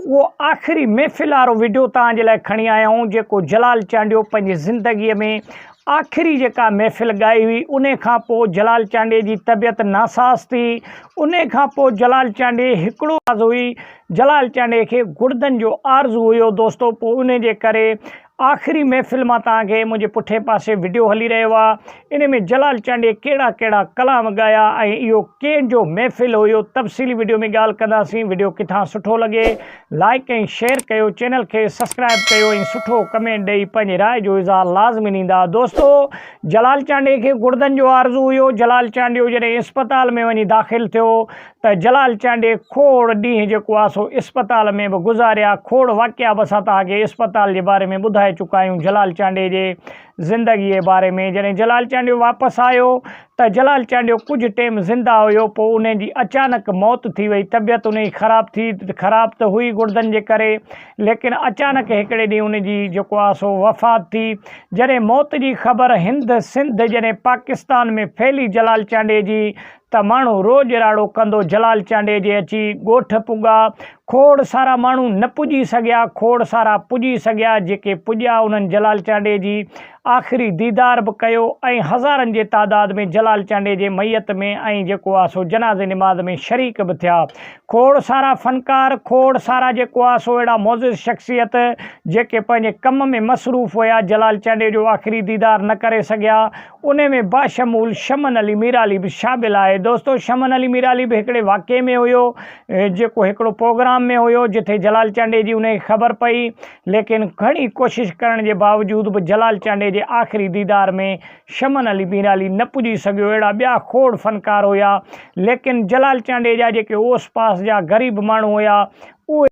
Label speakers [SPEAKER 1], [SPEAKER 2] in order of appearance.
[SPEAKER 1] वो आख़िरी महफ़िल वारो वीडियो तव्हांजे लाइ खणी आया आहियूं जेको जलाल चांडियो पंहिंजी ज़िंदगीअ में आख़िरी जेका महफ़िल ॻाई हुई। उन खां पोइ जलाल चांडिया जी तबियत नासाज़ थी। उन खां पोइ जलाल चांडिया हिकिड़ो आर्ज़ू हुई, जलाल चांडिया खे गुर्दनि जो आर्ज़ू हुयो दोस्तो। पोइ उन जे करे आख़िरी महफ़िल में तव्हांखे मुंहिंजे पुठे पासे वीडियो हली रहियो आहे। इन में जलाल चांडिया कहिड़ा कहिड़ा कलाम ॻाया ऐं इहो कंहिंजो महफ़िल हुयो, तफ़सीली वीडियो में ॻाल्हि कंदासीं। वीडियो किथां सुठो लॻे लाइक ऐं शेयर कयो, चैनल खे सब्सक्राइब कयो ऐं सुठो कमेंट ॾेई पंहिंजी राय जो इज़हार लाज़मी ॾींदा। दोस्तो, जलाल चांडिया खे गुर्दनि जो आर्ज़ू हुयो। जलाल चांडियो जॾहिं इस्पताल में वञी दाख़िल थियो त जलाल चांडिया खोड़ ॾींहं जेको आहे सो इस्पताल में बि गुज़ारिया। खोड़ वाक़िया बि असां तव्हांखे इस्पताल जे बारे में ॿुधाए चुका आहियूं। जलाल चांडिया जे ज़िंदगीअ जे बारे में जॾहिं जलाल चांडियो वापसि आयो त जलाल चांडियो कुझु टाइम ज़िंदा हुयो, पोइ उन जी अचानक मौत थी वई। तबियत उन जी ख़राब त हुई गुर्दनि जे करे, लेकिन अचानक हिकिड़े ॾींहुं उन जी जेको आहे सो वफ़ात थी। जॾहिं मौत जी ख़बर हिंद सिंध जॾहिं पाकिस्तान में फैली जलाल चांडिया जी, त माण्हू रोज़ राड़ो कंदो जलाल चांडिया जे अची ॻोठ पुॻा। खोड़ सारा माण्हू न पुॼी सघिया, खोड़ सारा पुॼी सघिया। जेके पुॼिया उन्हनि जलाल चांडिया जी आख़िरी दीदार बि कयो ऐं हज़ारनि जे तादाद में जलाल चांडिया जे मैयत में ऐं जेको आहे सो जनाज़े निमाज़ में शरीक बि थिया। खोड़ सारा फ़नकार, खोड़ सारा जेको आहे सो अहिड़ा मौज़ूज़ शख़्सियत जेके पंहिंजे कम में मसरूफ़ हुया, जलाल चांडिया जो आख़िरी दीदार न करे सघिया। उन में बाशमूल शमन अली मीराली बि शामिल आहे। दोस्तो, शमन अली मीराली बि हिकिड़े वाक़े में हुयो, जेको हिकिड़ो प्रोग्राम में हुयो जिथे जलाल चांडिया जी उनखे ख़बर पई, लेकिन घणी कोशिशि करण जे बावजूद बि जलाल चांडिया जे आख़िरी दीदार में शमन अली मीराली न पुॼी सघियो। अहिड़ा ॿिया खोड़ फ़नकार हुया, लेकिन जलाल चांडिया जा जेके ओस पास जा ग़रीब माण्हू हुया उहे